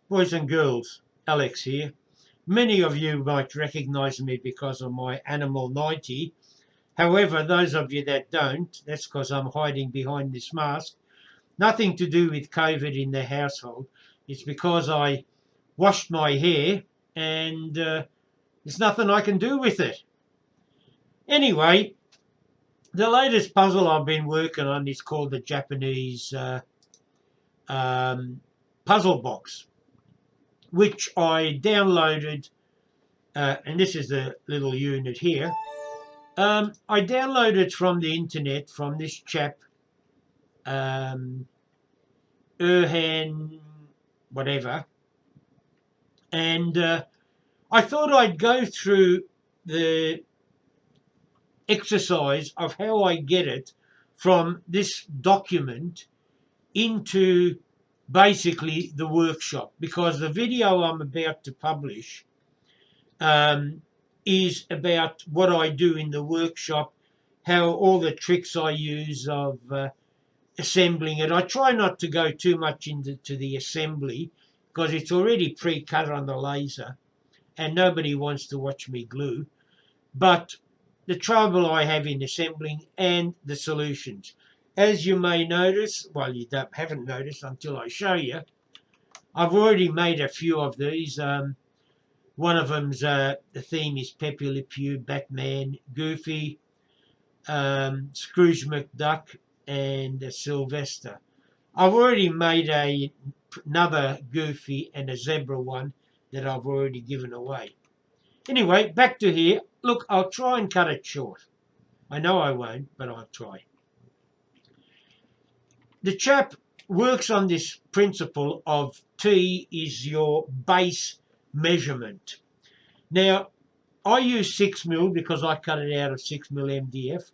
Boys and girls, Alex here. Many of you might recognise me because of my Animal 90. However, those of you that don't, that's because I'm hiding behind this mask. Nothing to do with COVID in the household. It's because I washed my hair and there's nothing I can do with it. Anyway, the latest puzzle I've been working on is called the Japanese puzzle box, which I downloaded, and this is the little unit here. I downloaded from the internet from this chap, Erhan, whatever, and I thought I'd go through the exercise of how I get it from this document into basically the workshop, because the video I'm about to publish is about what I do in the workshop, how all the tricks I use of assembling it. I try not to go too much into the assembly because it's already pre-cut on the laser and nobody wants to watch me glue. But the trouble I have in assembling and the solutions. As you may notice, well, you haven't noticed until I show you, I've already made a few of these. One of them's the theme is Pepe Le Pew, Batman, Goofy, Scrooge McDuck, and Sylvester. I've already made another Goofy and a zebra one that I've already given away. Anyway, back to here. Look, I'll try and cut it short. I know I won't, but I'll try. The chap works on this principle of T is your base measurement. Now, I use 6mm because I cut it out of 6mm MDF.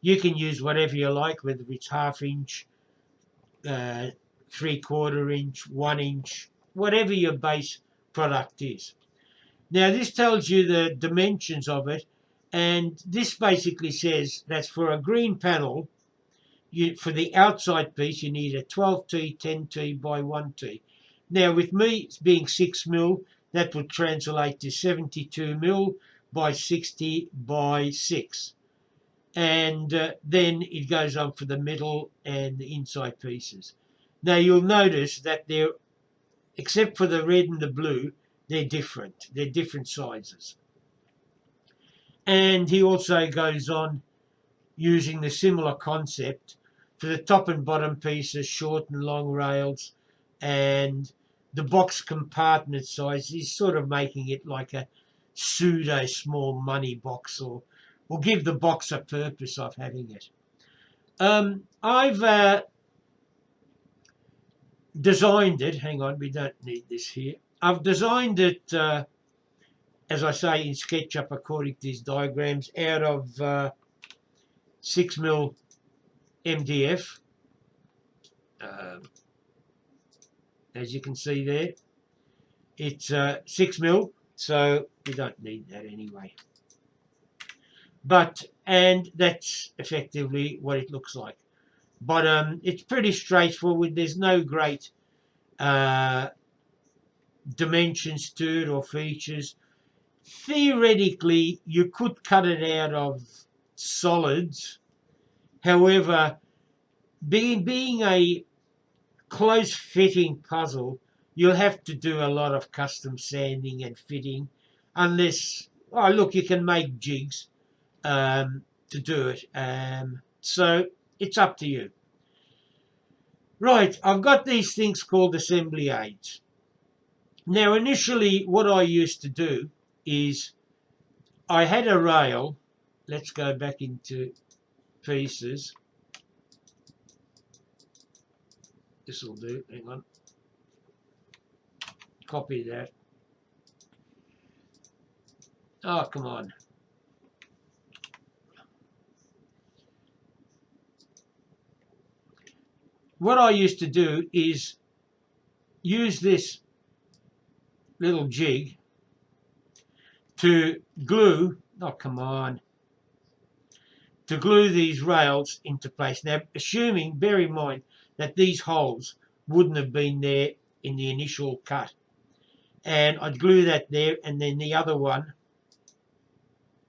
You can use whatever you like, whether it's 1/2 inch, 3/4 inch, 1 inch, whatever your base product is. Now, this tells you the dimensions of it, and this basically says that for a green panel, for the outside piece, you need a 12T, 10T by 1T. Now, with me being 6mm, that would translate to 72mm by 60 by 6. And then it goes on for the middle and the inside pieces. Now, you'll notice that they're, except for the red and the blue, they're different. They're different sizes. And he also goes on using the similar concept for the top and bottom pieces, short and long rails, and the box compartment size. He's sort of making it like a pseudo small money box, or give the box a purpose of having it. I've designed it. Hang on, we don't need this here. I've designed it, as I say, in SketchUp according to these diagrams, out of 6mm MDF. As you can see there, it's 6mm, so we don't need that anyway. And that's effectively what it looks like. But it's pretty straightforward. There's no great dimensions to it or features. Theoretically, you could cut it out of solids. However, being a close-fitting puzzle, you'll have to do a lot of custom sanding and fitting, unless, oh look, you can make jigs to do it. So it's up to you. Right, I've got these things called assembly aids. Now, initially, what I used to do is I had a rail. Let's go back into pieces. This will do. Hang on. Copy that. Oh, come on. What I used to do is use this little jig to glue, oh come on, to glue these rails into place. Now, bear in mind that these holes wouldn't have been there in the initial cut. and I'd glue that there, and then the other one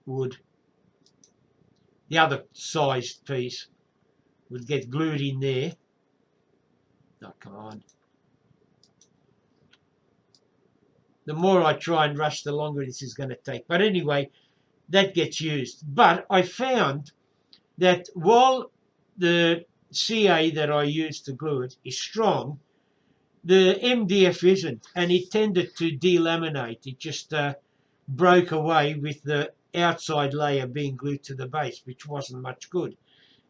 would, the other sized piece would get glued in there. Oh, come on. The more I try and rush, the longer this is going to take. But anyway, that gets used. But I found that while the CA that I use to glue it is strong, the MDF isn't, and it tended to delaminate. It just broke away with the outside layer being glued to the base, which wasn't much good.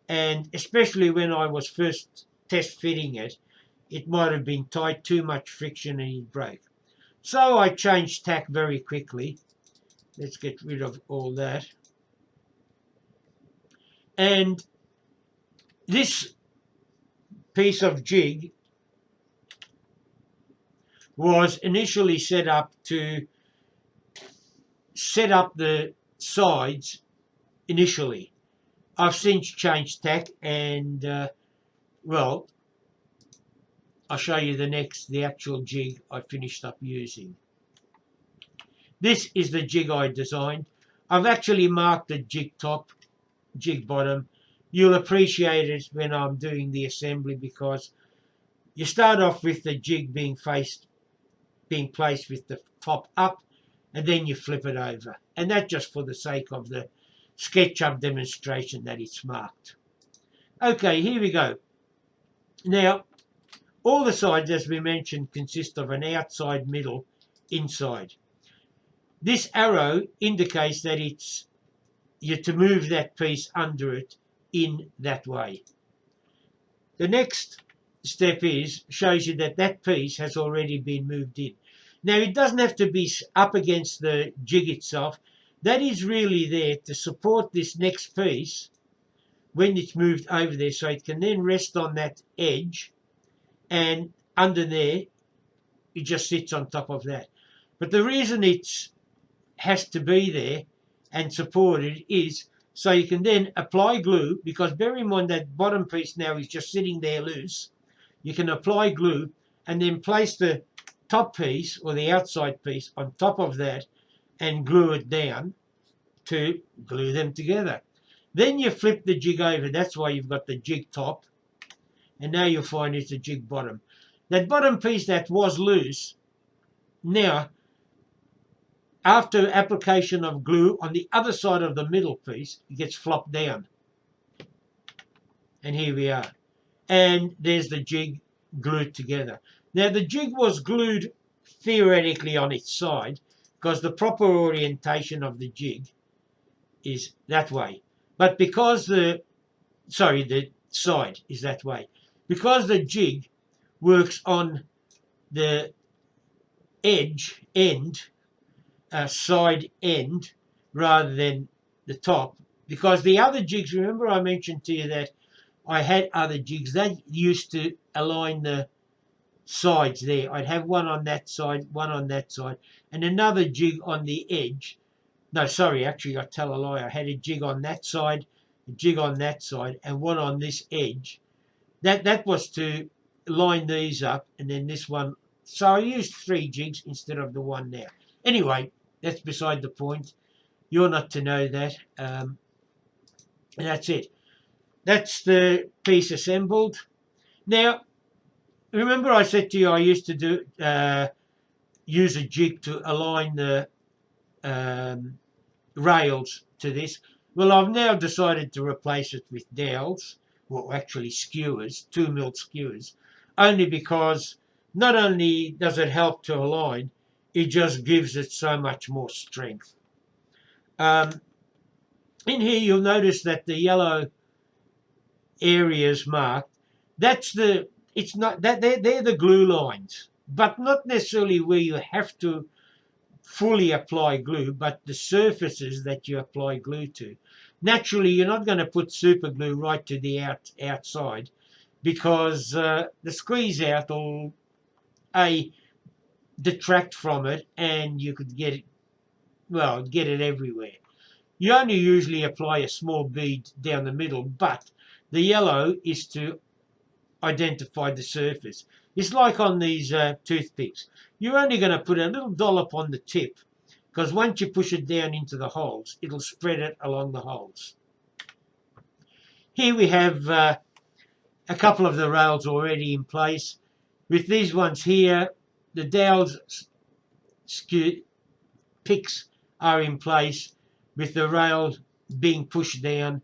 And especially when I was first test fitting it, it might have been tight, too much friction, and it broke. So I changed tack very quickly. Let's get rid of all that. And this piece of jig was initially set up to set up the sides initially. I've since changed tack, and well, I'll show you the actual jig I finished up using. This is the jig I designed. I've actually marked the jig top, jig bottom. You'll appreciate it when I'm doing the assembly, because you start off with the jig being placed with the top up, and then you flip it over. And that's just for the sake of the SketchUp demonstration that it's marked. Okay, here we go. Now, all the sides, as we mentioned, consist of an outside, middle, inside. This arrow indicates that you're to move that piece under it in that way. The next step shows you that that piece has already been moved in. Now, it doesn't have to be up against the jig itself. That is really there to support this next piece when it's moved over there, so it can then rest on that edge, and under there it just sits on top of that. But the reason it has to be there and supported is so you can then apply glue, because bear in mind that bottom piece now is just sitting there loose. You can apply glue and then place the top piece or the outside piece on top of that and glue it down to glue them together. Then you flip the jig over. That's why you've got the jig top, and now you'll find it's a jig bottom. That bottom piece that was loose, now after application of glue on the other side of the middle piece, it gets flopped down. And here we are. And there's the jig glued together. Now the jig was glued theoretically on its side, because the proper orientation of the jig is that way. But because the side is that way. Because the jig works on the side end, rather than the top, because the other jigs, remember I mentioned to you that I had other jigs that used to align the sides there. I'd have one on that side, one on that side, and another jig on the edge. No, sorry, actually I tell a lie. I had a jig on that side, a jig on that side, and one on this edge. That was to line these up, and then this one. So I used 3 jigs instead of the one now. Anyway, that's beside the point. You're not to know that. And that's it. That's the piece assembled. Now, remember I said to you I used to use a jig to align the rails to this. Well, I've now decided to replace it with dowels, well, actually skewers, 2mm skewers, only because not only does it help to align, it just gives it so much more strength. In here you'll notice that the yellow areas marked, they're the glue lines, but not necessarily where you have to fully apply glue, but the surfaces that you apply glue to. Naturally, you're not going to put super glue right to the outside, because the squeeze out will detract from it, and you could get it everywhere. You only usually apply a small bead down the middle, but the yellow is to identify the surface. It's like on these toothpicks. You're only going to put a little dollop on the tip, because once you push it down into the holes, it'll spread it along the holes. Here we have a couple of the rails already in place. With these ones here, the dowels picks are in place with the rail being pushed down.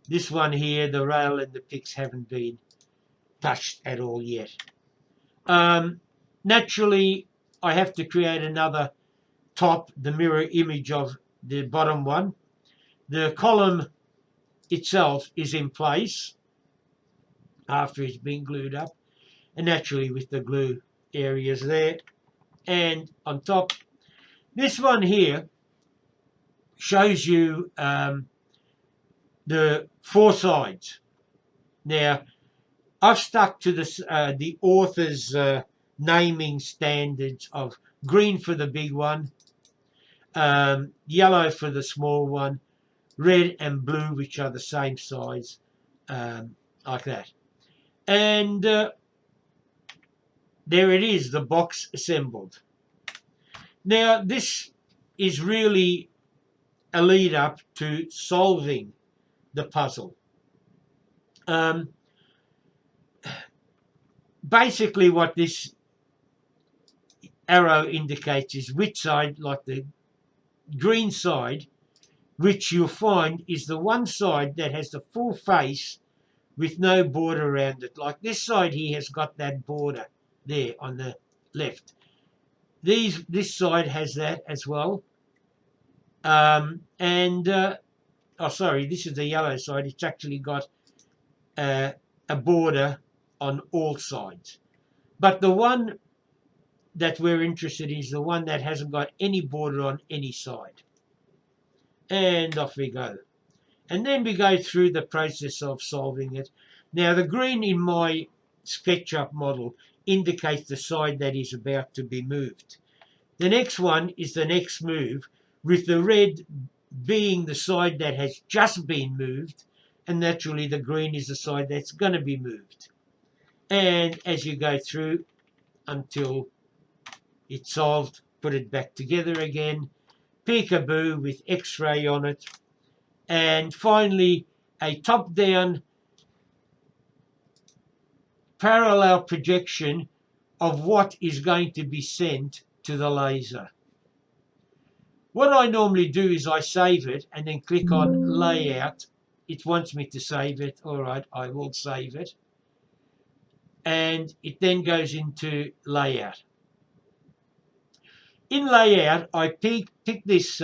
This one here, the rail and the picks haven't been touched at all yet. Naturally, I have to create another top, the mirror image of the bottom one. The column itself is in place after it's been glued up, and naturally with the glue areas there. And on top, this one here shows you the four sides. Now, I've stuck to the author's naming standards of green for the big one, yellow for the small one, red and blue, which are the same size, like that. And there it is, the box assembled. Now, this is really a lead up to solving the puzzle. Basically, what this arrow indicates is which side, like the green side, which you'll find is the one side that has the full face with no border around it. Like this side here has got that border there on the left. This side has that as well. Oh, sorry, this is the yellow side. It's actually got a border on all sides. But the one that we're interested in is the one that hasn't got any border on any side. And off we go. And then we go through the process of solving it. Now, the green in my SketchUp model indicates the side that is about to be moved. The next one is the next move, with the red being the side that has just been moved, and naturally the green is the side that's going to be moved. And as you go through until it's solved, put it back together again, peekaboo with X-ray on it, and finally a top-down parallel projection of what is going to be sent to the laser. What I normally do is I save it and then click on layout. It wants me to save it. All right, I will save it. And it then goes into layout. In layout, I pick this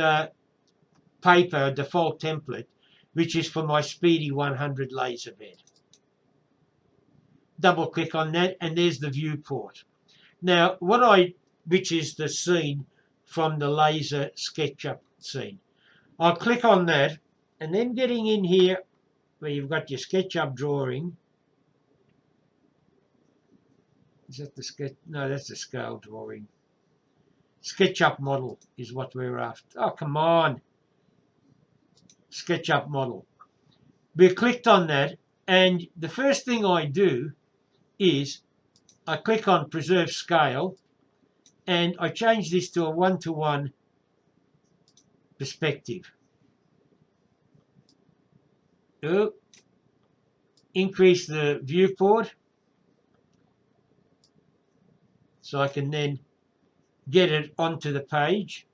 paper default template, which is for my Speedy 100 laser bed. Double click on that, and there's the viewport. Now, which is the scene from the laser SketchUp scene. I'll click on that, and then getting in here where you've got your SketchUp drawing. Is that the sketch? No, that's the scale drawing. SketchUp model is what we're after. Oh, come on. SketchUp model. We clicked on that, and the first thing I do is I click on preserve scale, and I change this to a 1:1 perspective. Oh, increase the viewport so I can then get it onto the page.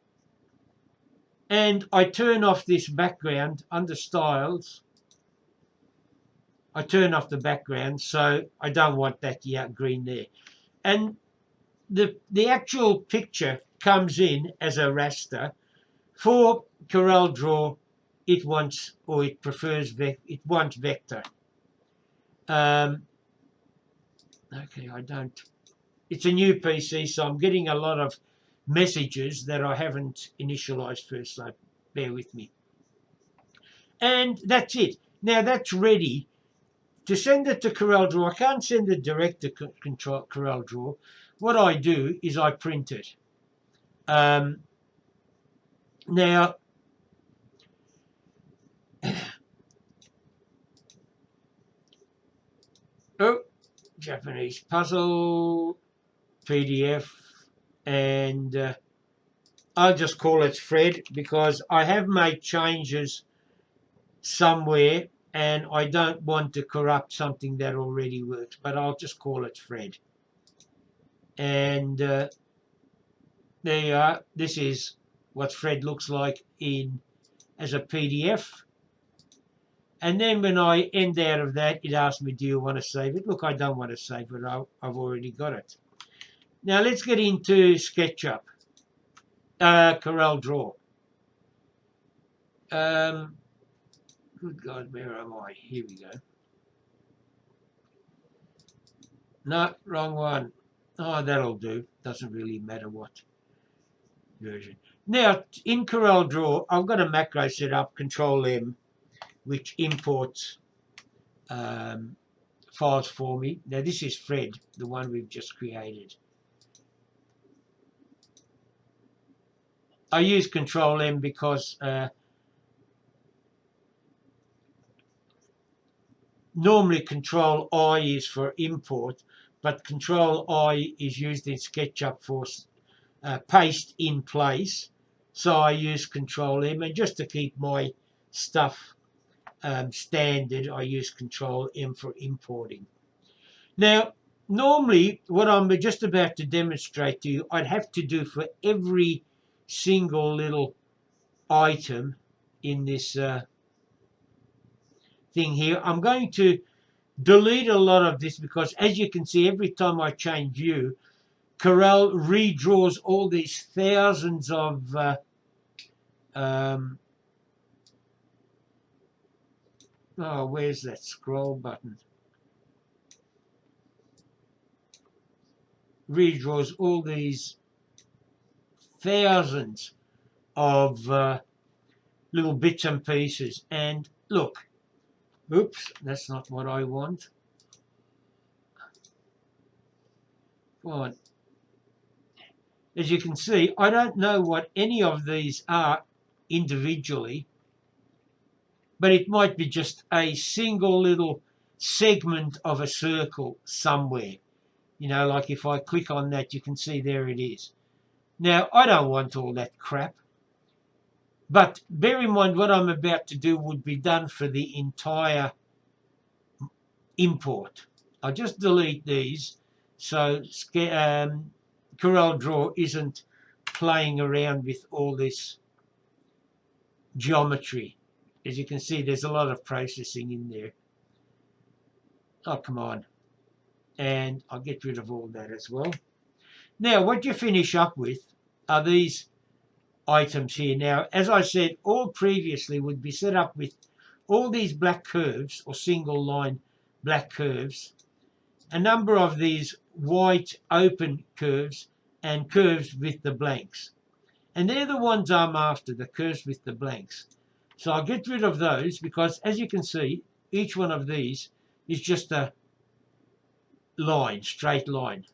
And I turn off this background under styles. I turn off the background, so I don't want that green there. And the actual picture comes in as a raster. For Coreldraw, it wants, or it prefers, it wants vector. Okay, I don't. It's a new PC, so I'm getting a lot of messages that I haven't initialized first, so bear with me. And that's it. Now that's ready. To send it to Coreldraw, I can't send it direct to Coreldraw. What I do is I print it. Now, Japanese puzzle PDF, and I'll just call it Fred because I have made changes somewhere and I don't want to corrupt something that already works, but I'll just call it Fred. And there you are. This is what Fred looks like as a PDF. And then when I end out of that, it asks me, do you want to save it? Look, I don't want to save it. I've already got it. Now let's get into SketchUp, Coreldraw. Good God, where am I? Here we go. No, wrong one. Oh, that'll do. Doesn't really matter what version. Now, in Coreldraw, I've got a macro set up, Control M, which imports files for me. Now, this is Fred, the one we've just created. I use Control M because normally Control I is for import, but Control I is used in SketchUp for paste in place. So I use Control M, and just to keep my stuff standard, I use Control M for importing. Now, normally what I'm just about to demonstrate to you, I'd have to do for every single little item in this thing here. I'm going to delete a lot of this because, as you can see, every time I change view, Corel redraws all these thousands of oh, where's that scroll button? Redraws all these thousands of little bits and pieces. And look, oops, that's not what I want. Come on. As you can see, I don't know what any of these are individually, but it might be just a single little segment of a circle somewhere. You know, like if I click on that, you can see there it is. Now, I don't want all that crap, but bear in mind what I'm about to do would be done for the entire import. I'll just delete these so Coreldraw isn't playing around with all this geometry. As you can see, there's a lot of processing in there. Oh, come on. And I'll get rid of all that as well. Now, what you finish up with are these items here. Now, as I said, all previously would be set up with all these black curves or single line black curves, a number of these white open curves and curves with the blanks. And they're the ones I'm after, the curves with the blanks. So I'll get rid of those because, as you can see, each one of these is just a line, straight line.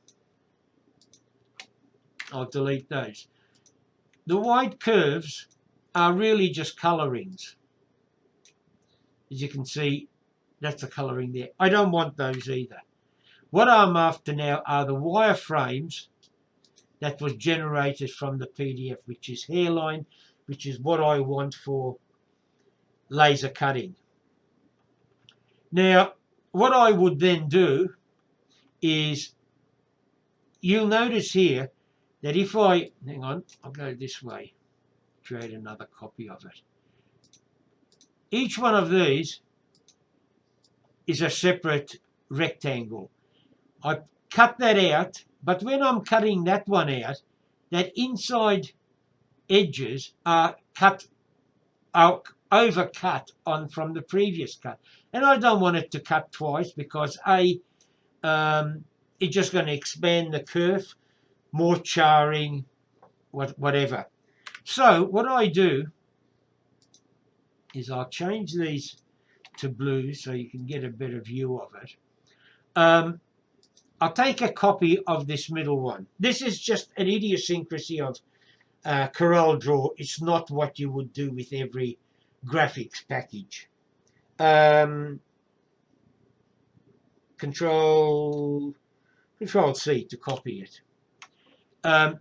I'll delete those. The white curves are really just colorings. As you can see, that's the coloring there. I don't want those either. What I'm after now are the wireframes that was generated from the PDF, which is hairline, which is what I want for laser cutting. Now, what I would then do is, you'll notice here that if I, hang on, I'll go this way, create another copy of it. Each one of these is a separate rectangle. I cut that out, but when I'm cutting that one out, that inside edges are overcut on from the previous cut. And I don't want it to cut twice because it's just going to expand the curve, more charring, whatever. So what I do is I'll change these to blue so you can get a better view of it. I'll take a copy of this middle one. This is just an idiosyncrasy of Coreldraw. It's not what you would do with every graphics package. Control C to copy it.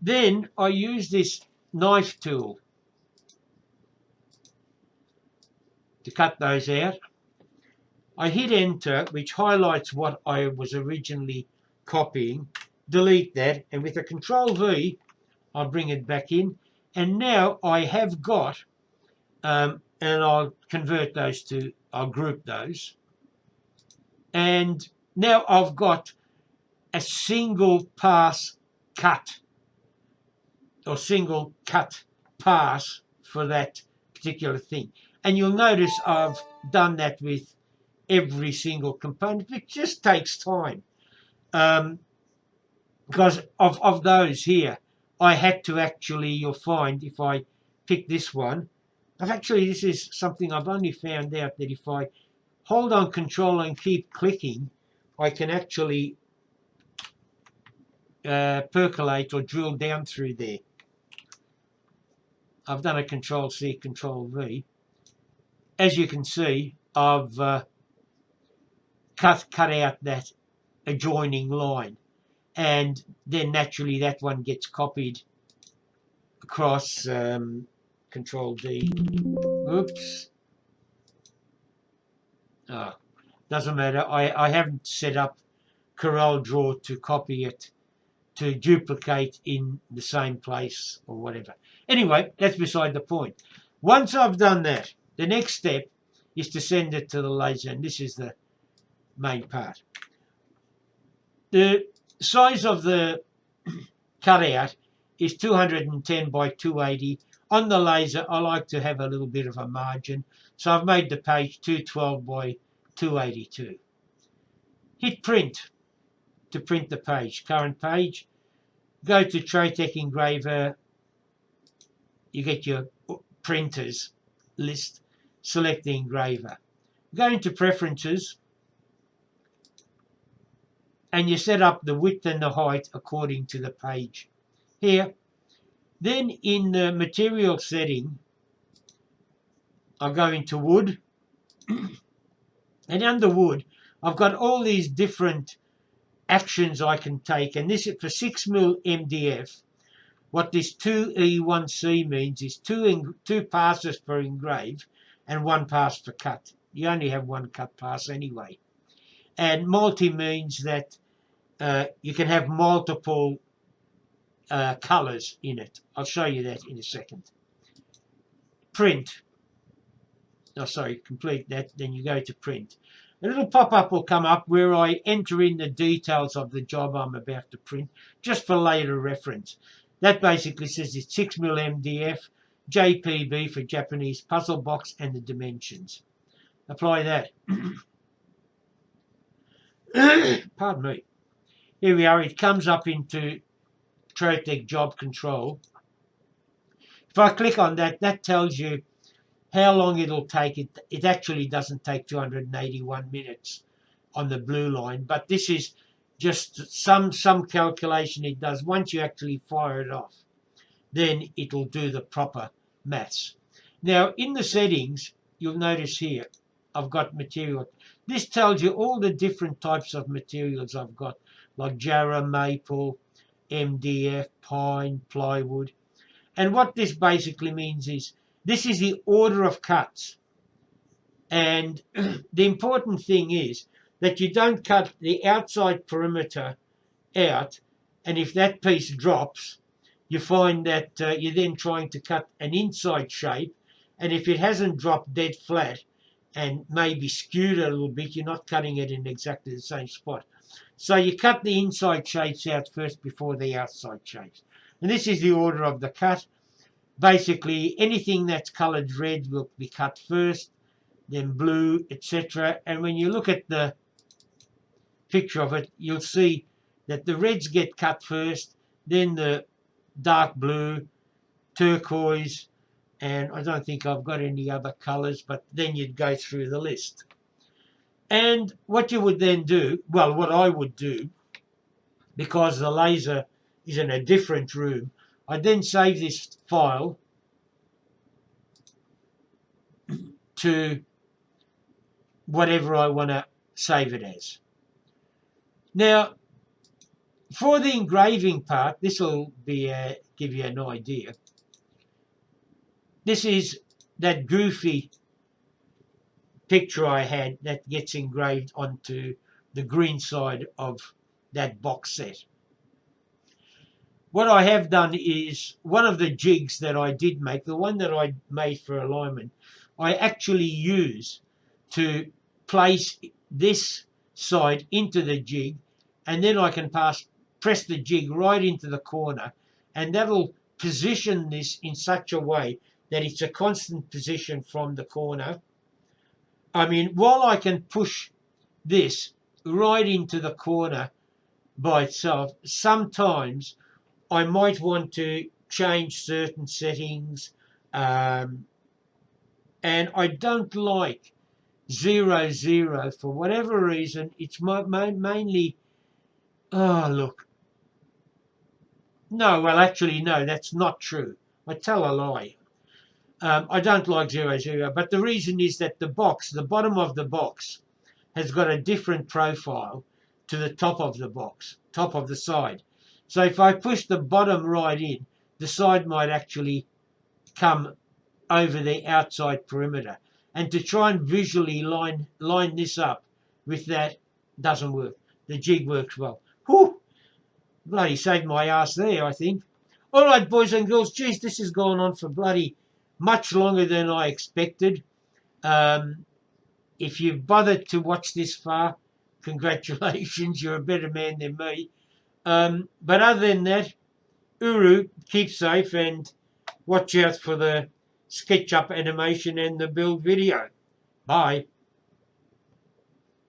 Then I use this knife tool to cut those out. I hit enter, which highlights what I was originally copying. Delete that, and with a Control V, I'll bring it back in. And now I have got, and I'll convert those to, I'll group those. And now I've got a single pass cut, or single cut pass for that particular thing. And you'll notice I've done that with every single component. It just takes time. Because of those here, I had to actually, you'll find if I pick this one, this is something I've only found out, that if I hold on Control and keep clicking, I can actually percolate or drill down through there. I've done a Control C, Control V. As you can see, I've cut out that adjoining line, and then naturally that one gets copied across. Control D. Oops. Oh, doesn't matter. I haven't set up Coreldraw to copy it, to duplicate in the same place or whatever. Anyway, that's beside the point. Once I've done that, the next step is to send it to the laser, and this is the main part. The size of the cutout is 210 by 280. On the laser, I like to have a little bit of a margin, so I've made the page 212 by 282. Hit print to print the page. Current page. Go to Tratec Engraver. You get your printers list. Select the engraver. Go into Preferences, and you set up the width and the height according to the page here. Then in the material setting, I'll go into wood, and under wood, I've got all these different actions I can take, and this is for 6mm MDF. What this 2E1C means is two passes for engrave and one pass for cut. You only have one cut pass anyway. And multi means that you can have multiple colors in it. I'll show you that in a second. Print. Oh, sorry, complete that. Then you go to print. A little pop-up will come up where I enter in the details of the job I'm about to print, just for later reference. That basically says it's 6mm MDF, JPB for Japanese puzzle box, and the dimensions. Apply that. Pardon me. Here we are. It comes up into Tratec Job Control. If I click on that, that tells you how long it'll take. It actually doesn't take 281 minutes on the blue line, but this is just some calculation it does. Once you actually fire it off, then it'll do the proper maths. Now, in the settings, you'll notice here, I've got material. This tells you all the different types of materials I've got, like jarrah, maple, MDF, pine, plywood. And what this basically means is this is the order of cuts. And the important thing is that you don't cut the outside perimeter out, and if that piece drops, you find that you're then trying to cut an inside shape, and if it hasn't dropped dead flat and maybe skewed a little bit, you're not cutting it in exactly the same spot. So you cut the inside shapes out first before the outside shapes. And this is the order of the cut. Basically, anything that's coloured red will be cut first, then blue, etc. And when you look at the picture of it, you'll see that the reds get cut first, then the dark blue, turquoise, and I don't think I've got any other colours, but then you'd go through the list. And what you would then do, well, what I would do, because the laser is in a different room, I then save this file to whatever I want to save it as. Now, for the engraving part, this will be give you an idea. This is that goofy picture I had that gets engraved onto the green side of that box set. What I have done is one of the jigs that I did make, the one that I made for alignment, I actually use to place this side into the jig, and then I can press the jig right into the corner, and that'll position this in such a way that it's a constant position from the corner. I mean, while I can push this right into the corner by itself, sometimes I might want to change certain settings, and I don't like 0, 0 for whatever reason. It's mainly, oh look, no, well actually no, that's not true. I tell a lie. I don't like 0, 0, but the reason is that the bottom of the box has got a different profile to the top of the box, top of the side. So if I push the bottom right in, the side might actually come over the outside perimeter. And to try and visually line this up with that doesn't work. The jig works well. Whew! Bloody saved my ass there, I think. All right, boys and girls, geez, this has gone on for bloody much longer than I expected. If you've bothered to watch this far, congratulations, you're a better man than me. But other than that, Uru, keep safe and watch out for the SketchUp animation and the build video. Bye.